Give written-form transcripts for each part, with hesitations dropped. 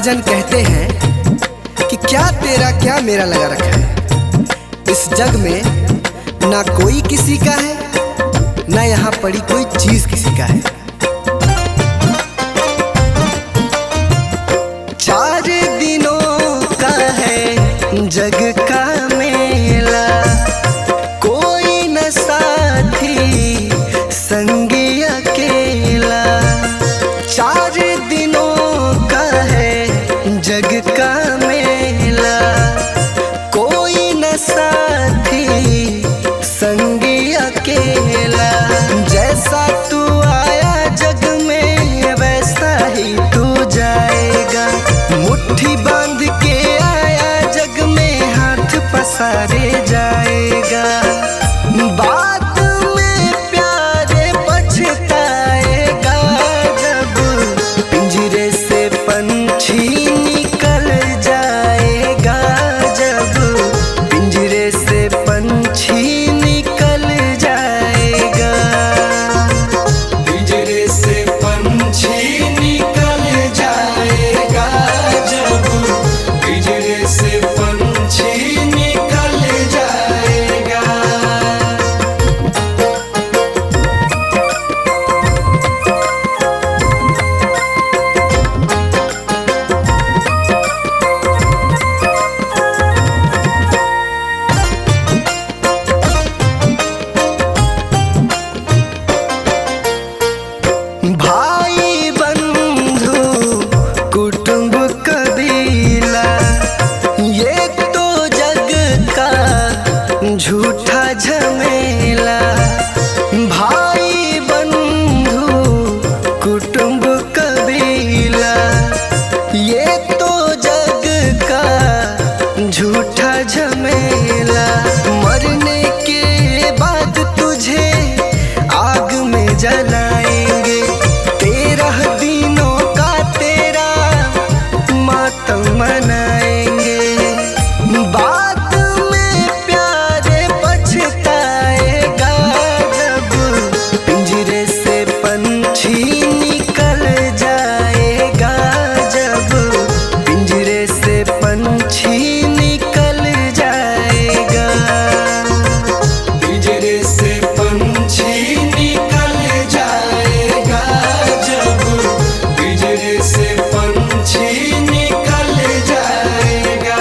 जन कहते हैं कि क्या तेरा क्या मेरा लगा रखा है। इस जग में ना कोई किसी का है, ना यहाँ पड़ी कोई चीज किसी का है। चार दिनों का है जग का मेला, कोई न साथी संगी अकेला। चार दिनों का है जग का मेला, कोई न साथी संगी अकेला। जैसा तू आया जग में वैसा ही तू जाएगा। मुट्ठी बांध के आया जग में हाथ पसारे जाएगा। बाद में प्यारे पछताएगा जब पिंजरे से पंछी निकल जाएगा। जब पिंजरे से पंछी निकल जाएगा। पिंजरे से पंछी निकल जाएगा। जब पिंजरे से पंछी निकल जाएगा। भाई बंधु कुटुंब कबीला, ये तो जग का झूठा झमेला। भाई बंधु कुटुंब कबीला, ये तो जग का झूठा झमेला। मरने के बाद तुझे आग में जलाएंगे। 13 दिनों का तेरा मातम मनाएंगे। बाद में प्यारे पछताएगा जब पिंजरे से पंछी निकल जाएगा। जब पिंजरे से पंछी निकल जाएगा। पिंजरे से पंछी निकल जाएगा। जब पिंजरे से पंछी निकल जाएगा।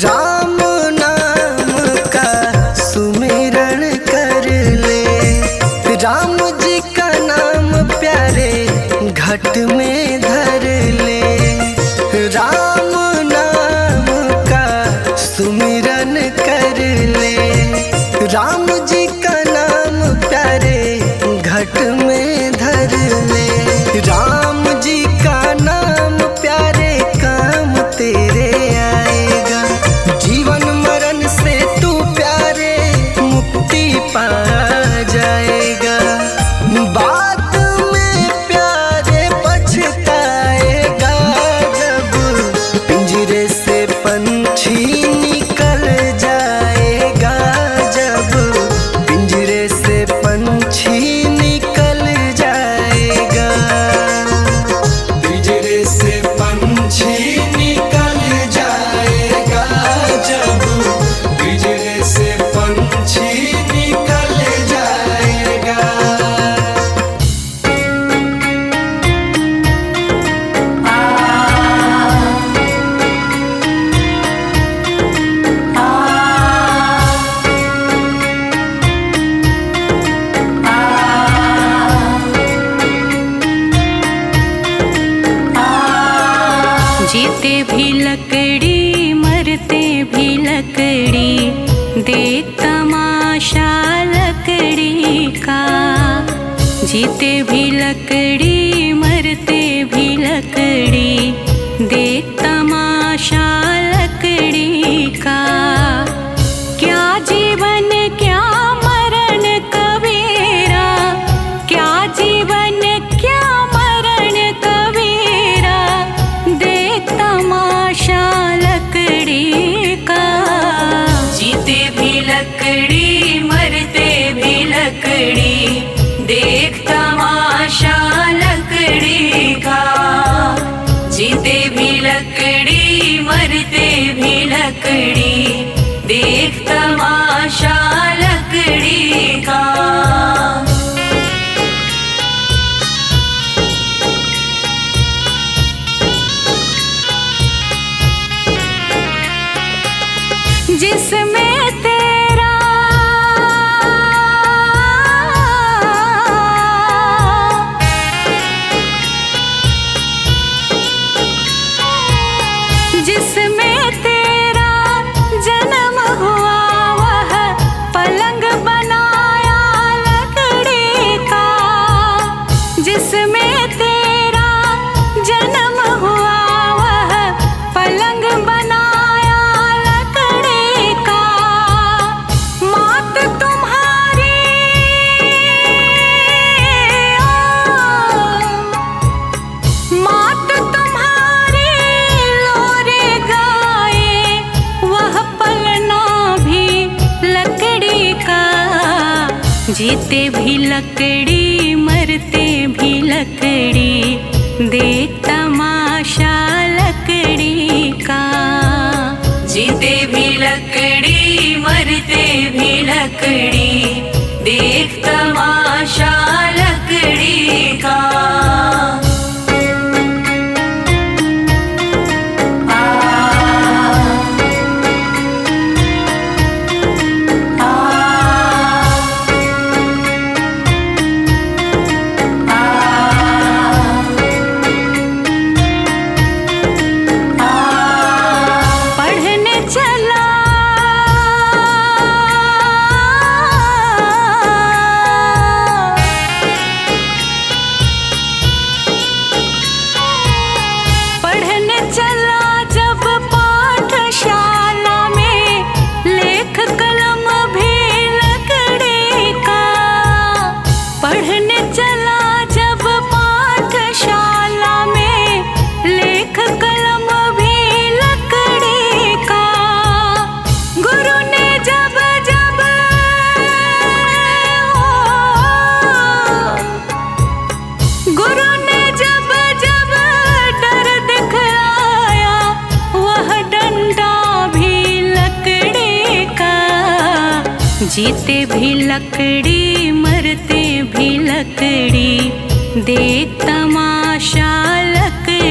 राम नाम का सुमिरन कर ले। राम जी का नाम प्यारे घट में धर ले। राम नाम का सुमिरन कर ले। राम जी का नाम प्यारे घट में धर ले। राम जी का नाम प्यारे काम तेरे आएगा। जीवन मरण से तू प्यारे मुक्ति पा जाएगा। बाद में प्यारे पछताएगा जब पिंजरे से पंछी निकल जाएगा। जब पिंजरे से पंछी निकल जाएगा। पिंजरे से पंछी निकल जाएगा। जब पिंजरे से पंछी निकल जाएगा। जीते भी लकड़ी मरते भी लकड़ी, देख तमाशा लकड़ी का। जीते भी लकड़ी मरते भी लकड़ी, देख तमाशा लकड़ी मरते भी लकड़ी, देख तमाशा लकड़ी का। जीते भी लकड़ी मरते भी लकड़ी, देख तमाशा लकड़ी का। जिसमें तेरा जन्म हुआ वह पलंग बनाया लकड़ी का। जिसमें तेरा जन्म हुआ वह पलंग बनाया लकड़ी का। मात तुम्हारी मात तुम्हारी लोरे गाए, वह पलना भी लकड़ी का। जीते भी लकड़ी मरते भी लकड़ी, देख तमाशा लकड़ी का। जीते भी लकड़ी मरते भी लकड़ी, देख तमाशा लकड़ी का। जीते भी लकड़ी मरते भी लकड़ी, देख तमाशा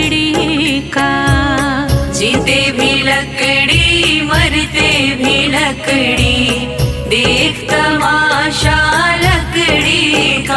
लकड़ी का। जीते भी लकड़ी मरते भी लकड़ी, देख तमाशा लकड़ी का।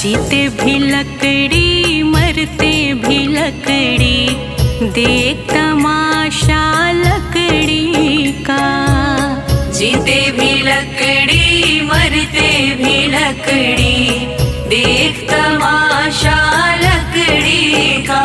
जीते भी लकड़ी मरते भी लकड़ी, देख तमाशा लकड़ी का। जीते भी लकड़ी मरते भी लकड़ी, देख तमाशा लकड़ी का।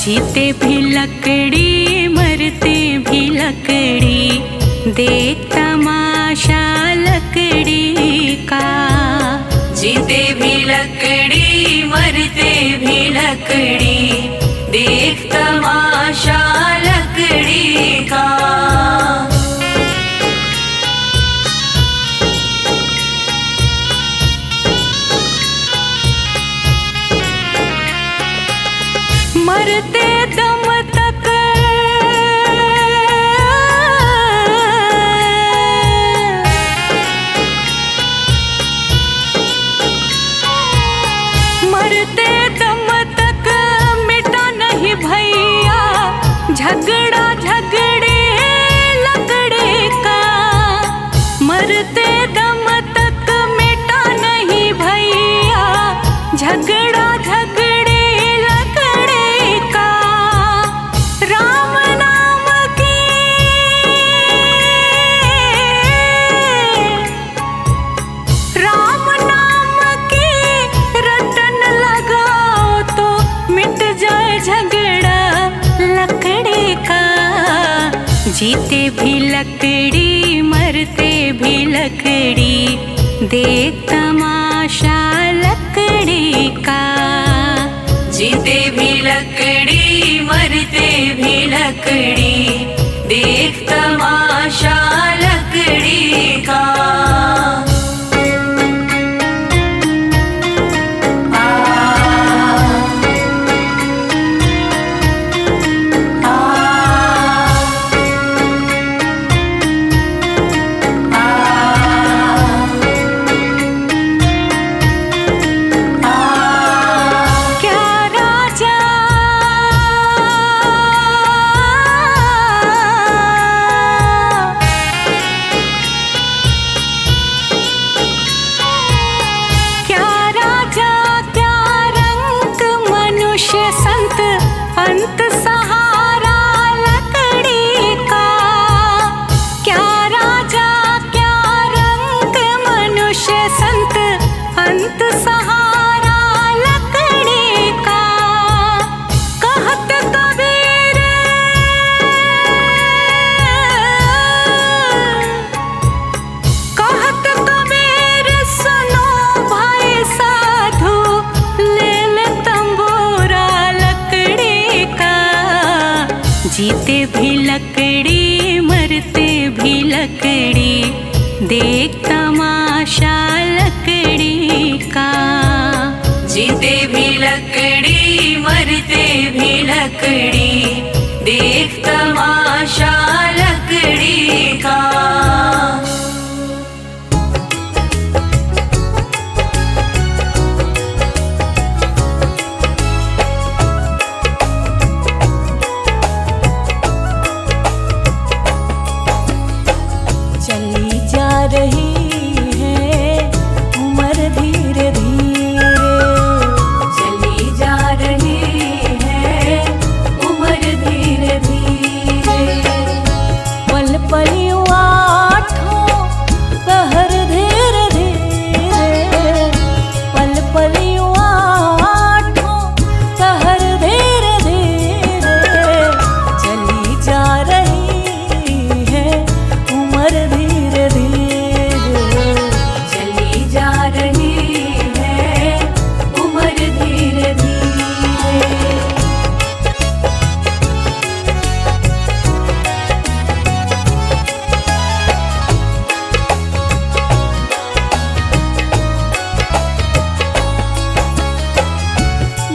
जीते भी लकड़ी मरते भी लकड़ी, देख तमाशा लकड़ी का। जीते भी लकड़ी मरते भी लकड़ी, देख तमाशा लकड़ी का। मरते दम तक मरते दम तक मिटा नहीं भैया झगड़ा झगड़े लकड़े का। मरते दम तक मिटा नहीं भैया झगड़ा झगड़े लकड़े का। राम नाम की राम नाम की रटन लगाओ तो मिट जाए झगड़ा लकड़े का। जीते भी लकड़ी मरते भी लकड़ी, देख तमाशा लकड़ी का। जीते भी लकड़ी मरते भी लकड़ी, देख तमाशा लकड़ी का। अंत सहारा लकड़ी का। क्या राजा क्या रंग मनुष्य संत, अंत सहारा लकड़ी का। कहत कबीर कहत कबीर सुनो भाई साधु, ले ले तंबूरा लकड़ी का। जीते भी लकड़ी मरते भी लकड़ी, देख तमाशा लकड़ी का। जीते भी लकड़ी मरते भी लकड़ी, देख तमाशा लकड़ी का। चली जा रही है उम्र धीरे धीरे, चली जा रही है उम्र धीरे धीरे। पल पल आठों पहर धीरे धीरे, पल पल आठों पहर धीरे धीरे। चली जा रही है उम्र धीरे धीरे, चली जा रही है उम्र धीरे धीरे।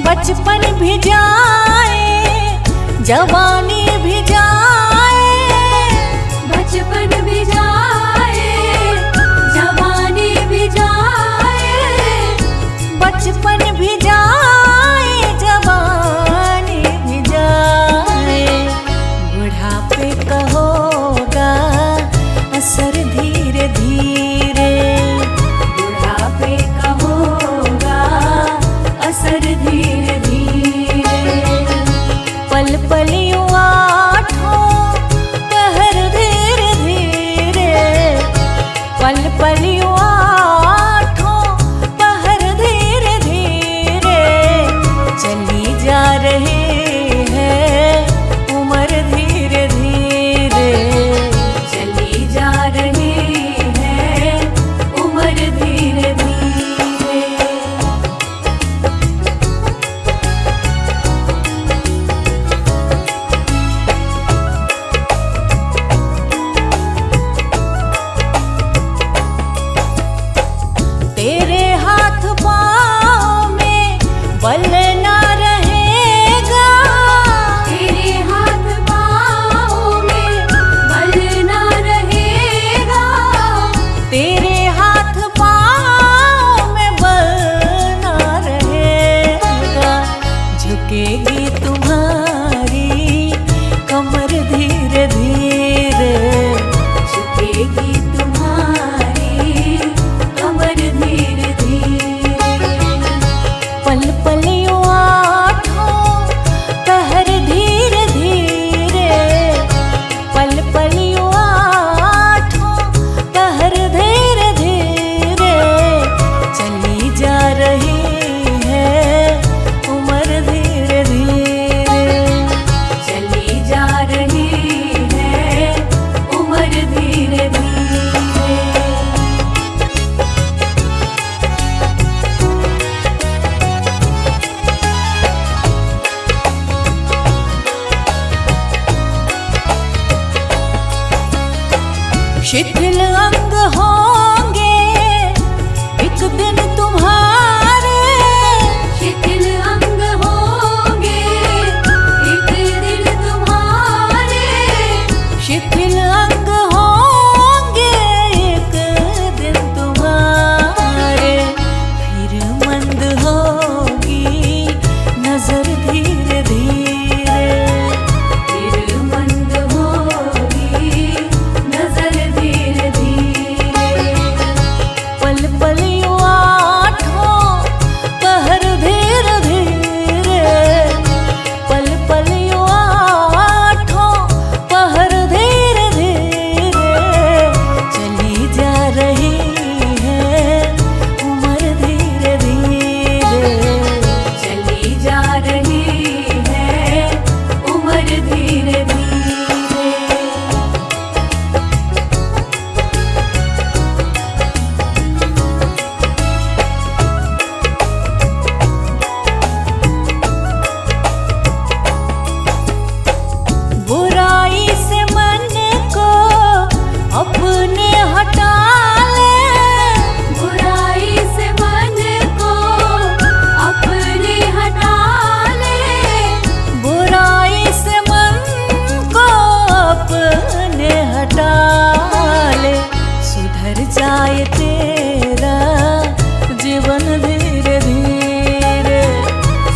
बचपन भी जाए जवानी भी जाए, बचपन भी जाए जवानी भी जाए। बचपन भी जाए जवानी भी जाए। बुढ़ापे का होगा असर धीरे धीरे, बुढ़ापे का होगा असर धीरे धीरे। पल पल आठों पहर धीरे धीरे, पल पल आठों पहर धीरे धीरे। चली जा रही है पल ना रहेगा, तेरे हाथ पाँव में बल ना रहेगा, तेरे हाथ पाँव में बल ना रहेगा। झुकेगी तुम्हारी कमर धीरे धीरे, झुकेगी तुम्हारी कमर धीरे धीरे। पल पल यूं आठों पहर धीरे धीरे, पल पल यूं आठों पहर धीरे धीरे। चली जा रही है उम्र धीरे धीरे, चली जा रही है उम्र धीरे धीरे। शिथिल अंग होंगे एक दिन तुम्हारे, शिथिल अंग होंगे एक दिन तुम्हारे, शिथिल अंग होंगे एक दिन तुम्हारे। फिर मंद होगी नजर धीरे धीरे, फिर मंद होगी नजर धीरे धीरे। पल पल यूं आठों पहर धीरे धीरे, पल पल यूं आठों पहर धीरे धीरे। चली जा रही है उम्र धीरे धीरे, चली जा रही है उम्र धीरे धीरे। बुराई से मन को अपने हटा ले, बुराई से मन को अपने हटा ले, बुराई से मन को अपने हटा ले। सुधर जाए तेरा जीवन धीरे धीरे,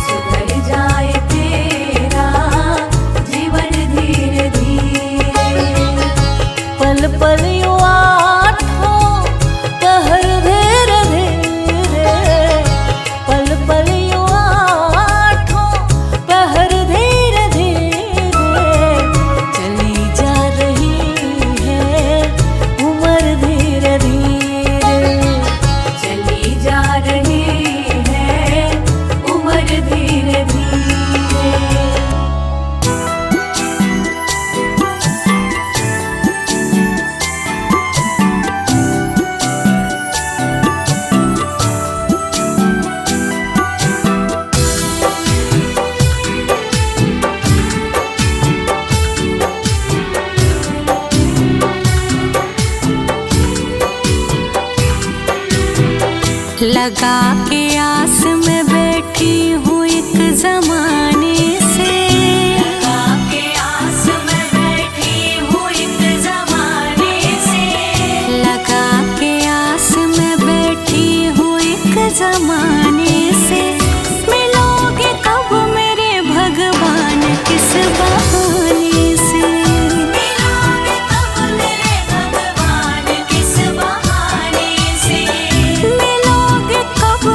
सुधर जाए तेरा जीवन धीरे धीरे। पल पल यूं आठों पहर धीरे धीरे, पल पल यूं आठों पहर धीरे धीरे। चली जा रही है उम्र धीरे धीरे, चली जा रही है उम्र धीरे धीरे। लगा के आस में बैठी हूँ एक जमाने से, लगा के आस में बैठी हूँ एक जमाने से, लगा के आस में बैठी हूँ एक जमाने से। मिलोगे कब मेरे भगवान किस बहाने से, मिलोगे कब मेरे भगवान किस बहाने से, मिलोगे कब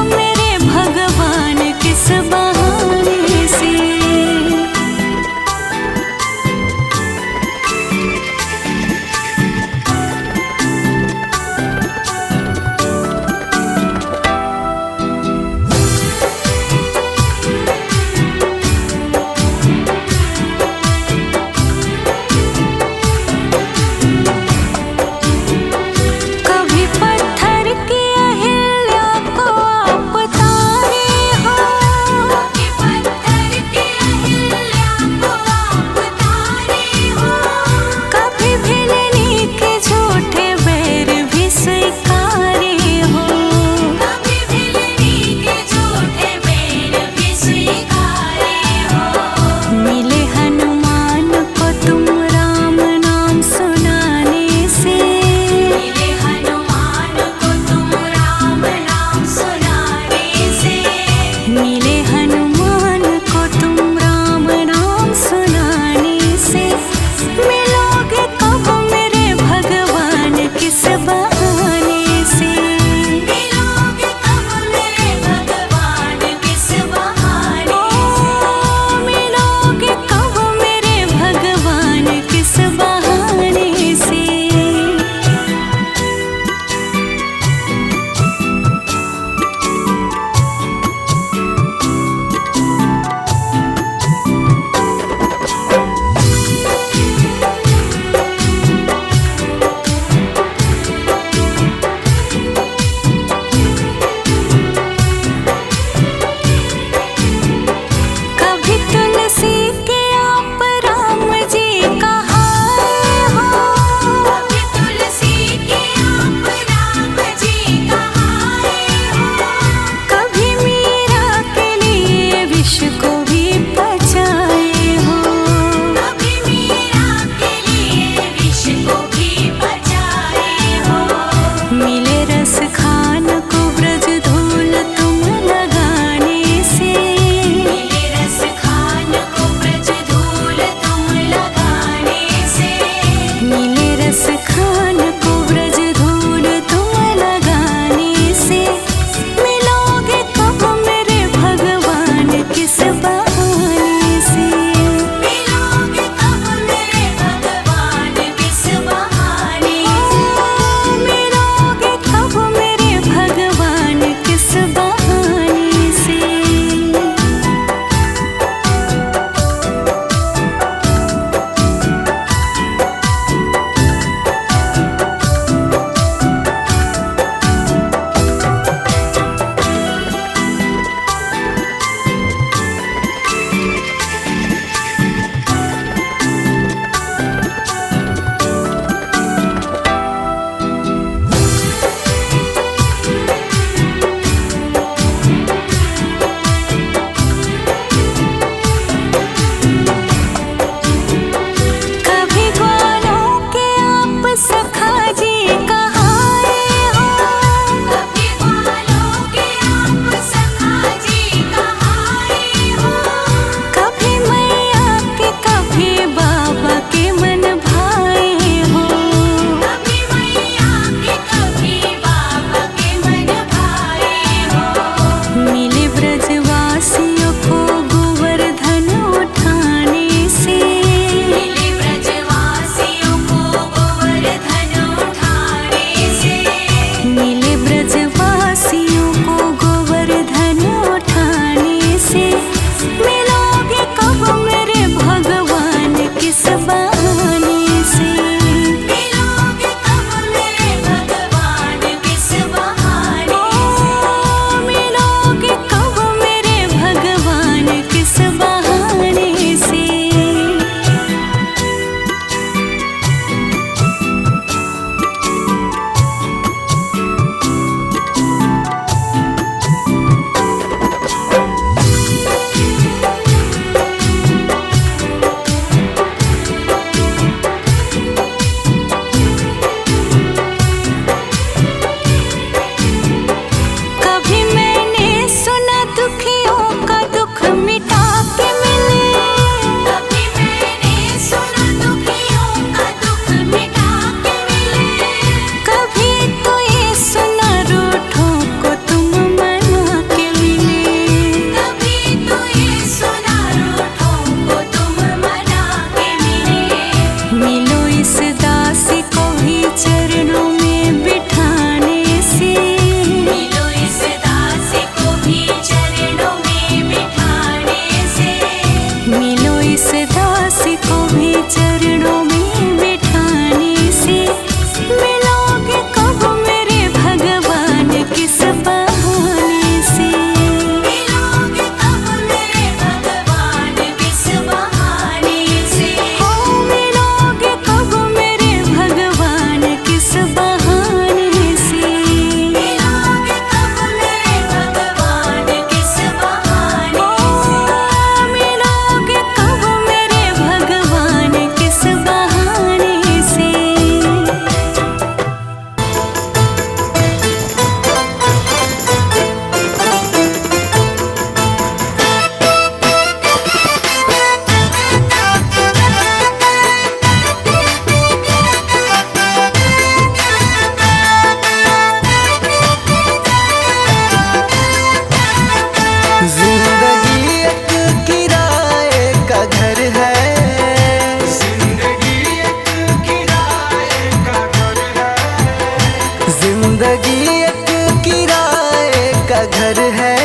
मिलोगे कब मेरे भगवान किस बहाने से? मिलोगे कब मेरे भगवान किस बहाने से? मिलोगे कब मेरे भगवान किस बहाने से? कभी मैंने सुना दुखियों का दुख मिटा के मिले, कभी मैंने सुना दुखियों का दुख मिटा के मिले। कभी तो ये सुना रूठों को तुम मना के मिले। कभी तो ये सुना रूठों को तुम मना के मिले। मिलो इस दासी को भी चरणों में बिठाने से, मिलो इस दासी को भी चरणों में बिठाने से। मिलो इस दासी को भी चरणों में बिठाने से। मिलोगे कब मेरे भगवान किस बहाने से? मिलोगे कब मेरे भगवान किस बहाने से? हो मिलोगे कब मेरे भगवान किस बहाने से? मिलोगे कब मेरे भगवान किस बहाने से? मिलोगे कब मेरे भगवान किस बहाने से? जिंदगी एक किराए का घर है। जिंदगी एक किराए का घर है। जिंदगी एक किराए का घर है।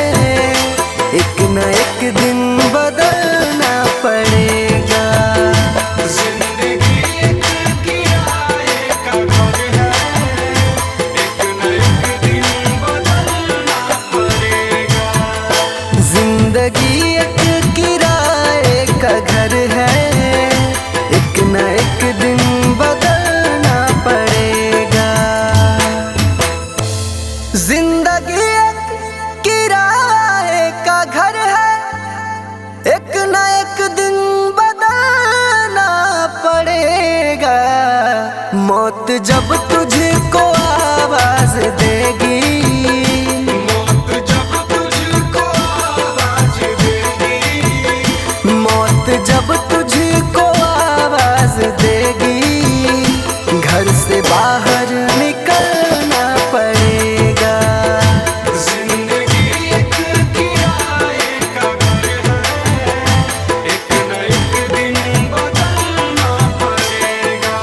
एक न एक दिन बदलना पड़ेगा। जिंदगी एक किराए का घर है। एक न एक दिन बदलना पड़ेगा। जिंदगी एक किराए का घर है। एक न एक दिन बदलना पड़ेगा। जिंदगी एक किराए का घर है। एक न एक दिन बदलना पड़ेगा। मौत जब तुझको आवाज देगी, मौत जब तुझको आवाज देगी, मौत जब तुझको आवाज देगी, घर से बाहर निकलना पड़ेगा। जिंदगी एक किराए का घर है। एक न एक दिन बदलना पड़ेगा।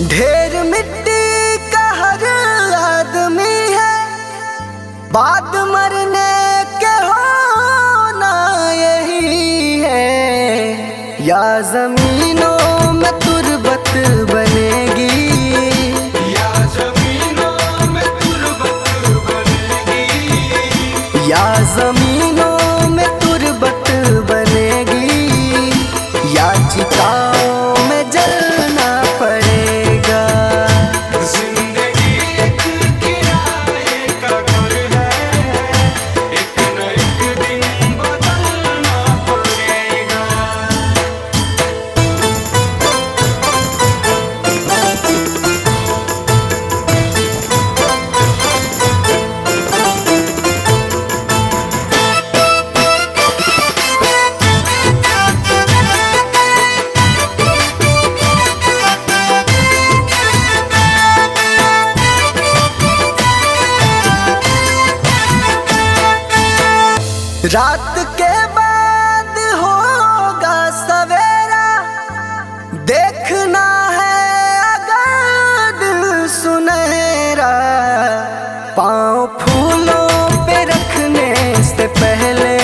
ढेर मिट्टी का हर आदमी है। बाद मरने के होना यही है। या जमीनों में तुरबत बनेगी, या जमीनों में तुरबत बनेगी, या जमीनों में तुरबत बनेगी, या चिताओं में जलना पड़ेगा। जिंदगी एक किराए का घर है। एक न एक दिन बदलना पड़ेगा। रात के बाद होगा सवेरा, देखना है अगर दिल सुनहरा। पाँव फूलों पे रखने से पहले,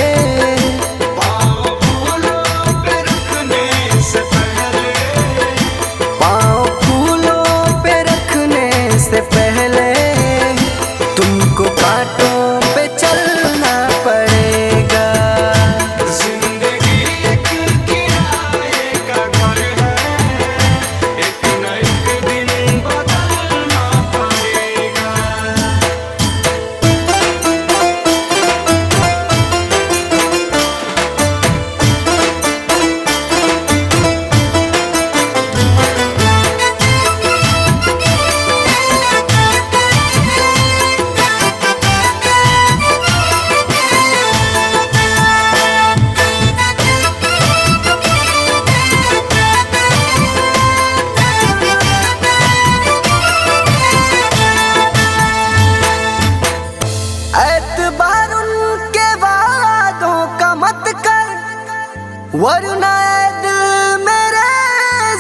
पाँव फूलों पे रखने से पहले, पाँव फूलों पे रखने से पहले तुमको कांटों पे चलना पड़ेगा। जिंदगी एक किराए का घर है, एक न एक दिन बदलना पड़ेगा। एतबार उनके वादों का मत कर, वरना ए दिल मेरे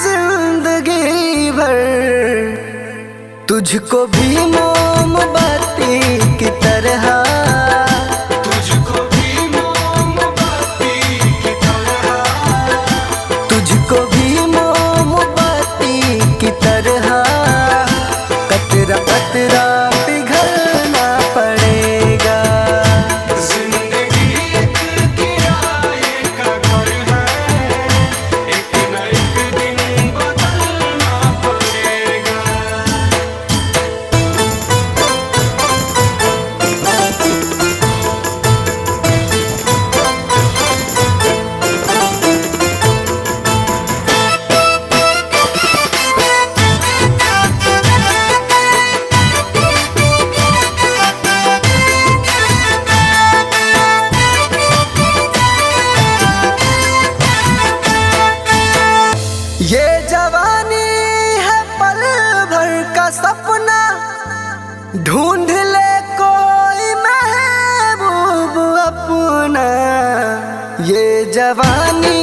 जिंदगी भर तुझको भी मोमबत्ती की तरह, तुझको भी मोमबत्ती की तरह, तुझको भी मोमबत्ती की तरह कतरा कतरा पिघलना पड़ेगा। जिंदगी एक किराए का घर है, एक न एक दिन बदलना पड़ेगा। ये जवानी है पल भर का सपना, ढूंढ ले कोई महबूब अपना। ये जवानी